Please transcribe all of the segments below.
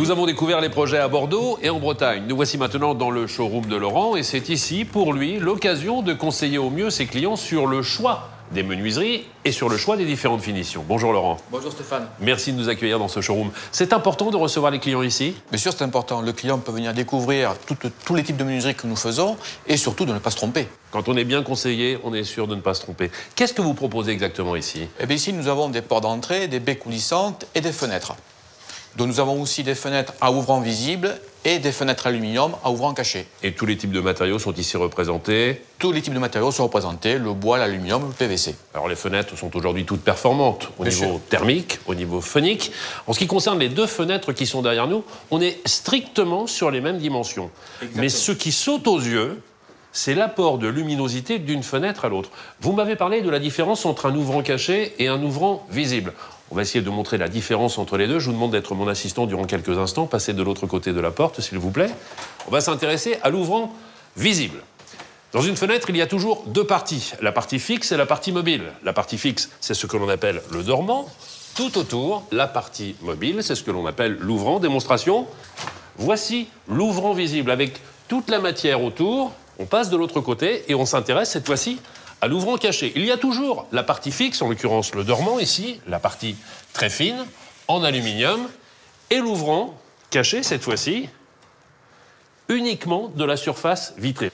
Nous avons découvert les projets à Bordeaux et en Bretagne. Nous voici maintenant dans le showroom de Laurent et c'est ici, pour lui, l'occasion de conseiller au mieux ses clients sur le choix des menuiseries et sur le choix des différentes finitions. Bonjour Laurent. Bonjour Stéphane. Merci de nous accueillir dans ce showroom. C'est important de recevoir les clients ici? Bien sûr, c'est important. Le client peut venir découvrir tous les types de menuiseries que nous faisons et surtout de ne pas se tromper. Quand on est bien conseillé, on est sûr de ne pas se tromper. Qu'est-ce que vous proposez exactement ici? Eh bien, ici, nous avons des portes d'entrée, des baies coulissantes et des fenêtres. Donc, nous avons aussi des fenêtres à ouvrant visible et des fenêtres aluminium à ouvrant caché. Et tous les types de matériaux sont ici représentés? Tous les types de matériaux sont représentés, le bois, l'aluminium, le PVC. Alors les fenêtres sont aujourd'hui toutes performantes au niveau thermique, au niveau phonique. En ce qui concerne les deux fenêtres qui sont derrière nous, on est strictement sur les mêmes dimensions. Exactement. Mais ce qui saute aux yeux, c'est l'apport de luminosité d'une fenêtre à l'autre. Vous m'avez parlé de la différence entre un ouvrant caché et un ouvrant visible. On va essayer de montrer la différence entre les deux. Je vous demande d'être mon assistant durant quelques instants. Passez de l'autre côté de la porte, s'il vous plaît. On va s'intéresser à l'ouvrant visible. Dans une fenêtre, il y a toujours deux parties. La partie fixe et la partie mobile. La partie fixe, c'est ce que l'on appelle le dormant. Tout autour, la partie mobile, c'est ce que l'on appelle l'ouvrant. Démonstration. Voici l'ouvrant visible avec toute la matière autour. On passe de l'autre côté et on s'intéresse cette fois-ci à l'ouvrant caché. Il y a toujours la partie fixe, en l'occurrence le dormant ici, la partie très fine, en aluminium, et l'ouvrant caché cette fois-ci, uniquement de la surface vitrée.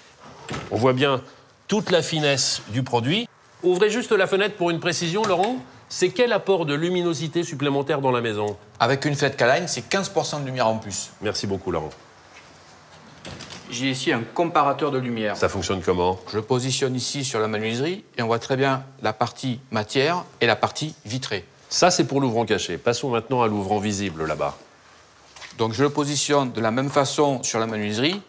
On voit bien toute la finesse du produit. Ouvrez juste la fenêtre pour une précision, Laurent. C'est quel apport de luminosité supplémentaire dans la maison? Avec une fenêtre K-Line, c'est 15% de lumière en plus. Merci beaucoup, Laurent. J'ai ici un comparateur de lumière. Ça fonctionne comment? Je le positionne ici sur la menuiserie et on voit très bien la partie matière et la partie vitrée. Ça, c'est pour l'ouvrant caché. Passons maintenant à l'ouvrant visible, là-bas. Donc je le positionne de la même façon sur la menuiserie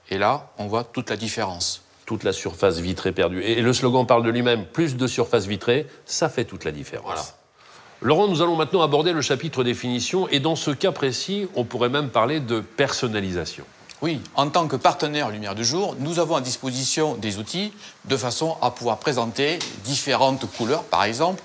et là, on voit toute la différence. Toute la surface vitrée perdue. Et le slogan parle de lui-même. Plus de surface vitrée, ça fait toute la différence. Voilà. Laurent, nous allons maintenant aborder le chapitre des finitions. Et dans ce cas précis, on pourrait même parler de personnalisation. Oui, en tant que partenaire Lumière du Jour, nous avons à disposition des outils de façon à pouvoir présenter différentes couleurs. Par exemple,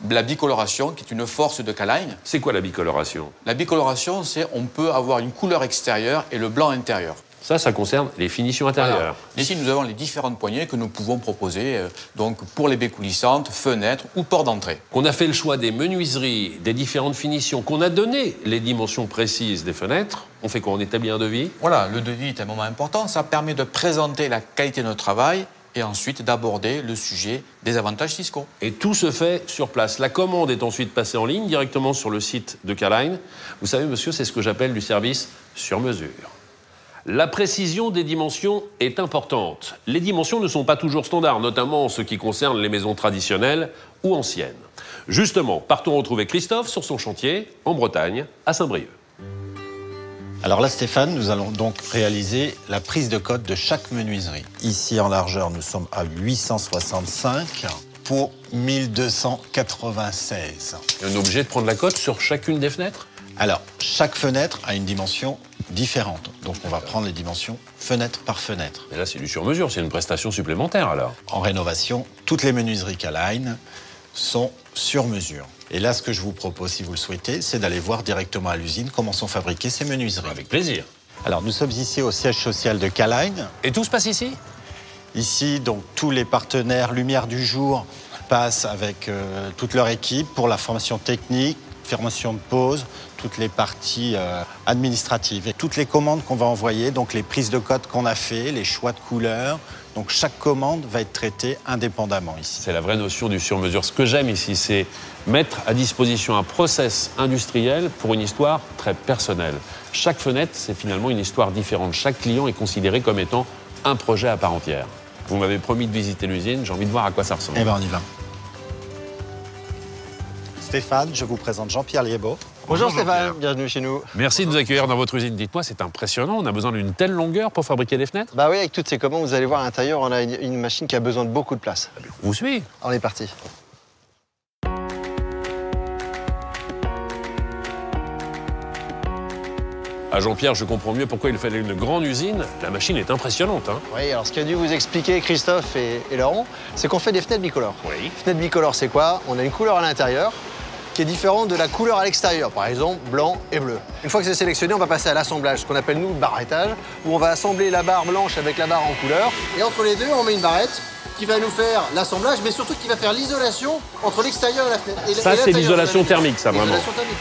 la bicoloration, qui est une force de K-Line. C'est quoi la bicoloration? La bicoloration, c'est on peut avoir une couleur extérieure et le blanc intérieur. Ça concerne les finitions intérieures. Voilà. Ici, nous avons les différentes poignées que nous pouvons proposer donc pour les baies coulissantes, fenêtres ou portes d'entrée. Qu'on a fait le choix des menuiseries, des différentes finitions, qu'on a donné les dimensions précises des fenêtres, on fait quoi? On établit un devis? Voilà, le devis est un moment important. Ça permet de présenter la qualité de notre travail et ensuite d'aborder le sujet des avantages fiscaux. Et tout se fait sur place. La commande est ensuite passée en ligne directement sur le site de K-Line. Vous savez, monsieur, c'est ce que j'appelle du service sur mesure. La précision des dimensions est importante. Les dimensions ne sont pas toujours standards, notamment en ce qui concerne les maisons traditionnelles ou anciennes. Justement, partons retrouver Christophe sur son chantier en Bretagne, à Saint-Brieuc. Alors là, Stéphane, nous allons donc réaliser la prise de cote de chaque menuiserie. Ici, en largeur, nous sommes à 865 pour 1296. Et on est obligé de prendre la cote sur chacune des fenêtres? Alors, chaque fenêtre a une dimension différente. Donc, on va prendre les dimensions fenêtre par fenêtre. Et là, c'est du sur-mesure, c'est une prestation supplémentaire alors. En rénovation, toutes les menuiseries K-Line sont sur mesure. Et là, ce que je vous propose, si vous le souhaitez, c'est d'aller voir directement à l'usine comment sont fabriquées ces menuiseries. Avec plaisir. Alors, nous sommes ici au siège social de K-Line. Et tout se passe ici? Ici, donc, tous les partenaires Lumière du Jour passent avec toute leur équipe pour la formation technique, formation de pose, toutes les parties administratives et toutes les commandes qu'on va envoyer, donc les prises de cote qu'on a fait, les choix de couleurs. Donc chaque commande va être traitée indépendamment ici. C'est la vraie notion du sur-mesure. Ce que j'aime ici, c'est mettre à disposition un process industriel pour une histoire très personnelle. Chaque fenêtre, c'est finalement une histoire différente. Chaque client est considéré comme étant un projet à part entière. Vous m'avez promis de visiter l'usine, j'ai envie de voir à quoi ça ressemble. Eh bien, on y va. Stéphane, je vous présente Jean-Pierre Liébaud. Bonjour Stéphane, bienvenue chez nous. Merci de nous accueillir dans votre usine. Dites-moi, c'est impressionnant, on a besoin d'une telle longueur pour fabriquer des fenêtres? Bah oui, avec toutes ces commandes, vous allez voir à l'intérieur, on a une machine qui a besoin de beaucoup de place. Vous suivez? On est parti. Ah Jean-Pierre, je comprends mieux pourquoi il fallait une grande usine. La machine est impressionnante, hein? Oui, alors ce qu'a dû vous expliquer Christophe et Laurent, c'est qu'on fait des fenêtres bicolores. Oui. Fenêtre bicolore, c'est quoi? On a une couleur à l'intérieur qui est différente de la couleur à l'extérieur, par exemple blanc et bleu. Une fois que c'est sélectionné, on va passer à l'assemblage, ce qu'on appelle nous le barrettage, où on va assembler la barre blanche avec la barre en couleur. Et entre les deux, on met une barrette qui va nous faire l'assemblage, mais surtout qui va faire l'isolation entre l'extérieur et la fenêtre. Ça, c'est l'isolation thermique, ça, vraiment. L'isolation thermique.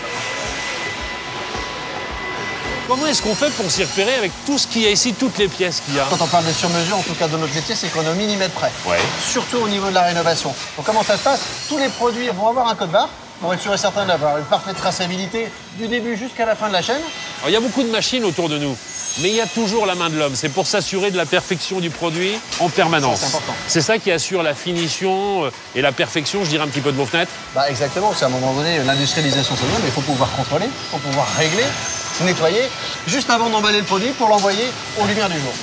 Comment est-ce qu'on fait pour s'y repérer avec tout ce qu'il y a ici, toutes les pièces qu'il y a? Quand on parle de sur-mesure, en tout cas de notre métier, c'est qu'on est au millimètre près. Ouais. Surtout au niveau de la rénovation. Donc comment ça se passe? Tous les produits vont avoir un code barre pour être sûr et certain d'avoir une parfaite traçabilité du début jusqu'à la fin de la chaîne. Alors, il y a beaucoup de machines autour de nous, mais il y a toujours la main de l'homme. C'est pour s'assurer de la perfection du produit en permanence. C'est important. C'est ça qui assure la finition et la perfection, je dirais un petit peu de vos fenêtres. Bah exactement, c'est à un moment donné, l'industrialisation c'est bien, mais il faut pouvoir contrôler, il faut pouvoir régler, nettoyer, juste avant d'emballer le produit pour l'envoyer aux lumières du jour.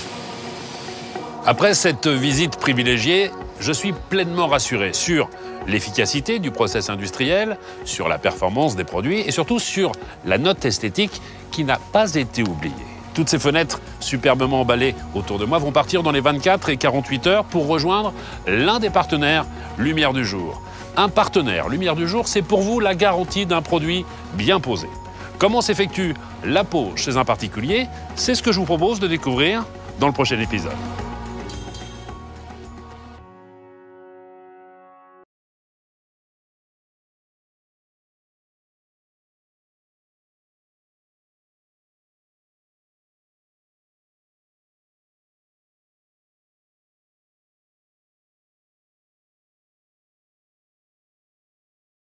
Après cette visite privilégiée, je suis pleinement rassuré sur l'efficacité du process industriel, sur la performance des produits et surtout sur la note esthétique qui n'a pas été oubliée. Toutes ces fenêtres superbement emballées autour de moi vont partir dans les 24 et 48 heures pour rejoindre l'un des partenaires Lumière du Jour. Un partenaire Lumière du Jour, c'est pour vous la garantie d'un produit bien posé. Comment s'effectue la pose chez un particulier? C'est ce que je vous propose de découvrir dans le prochain épisode.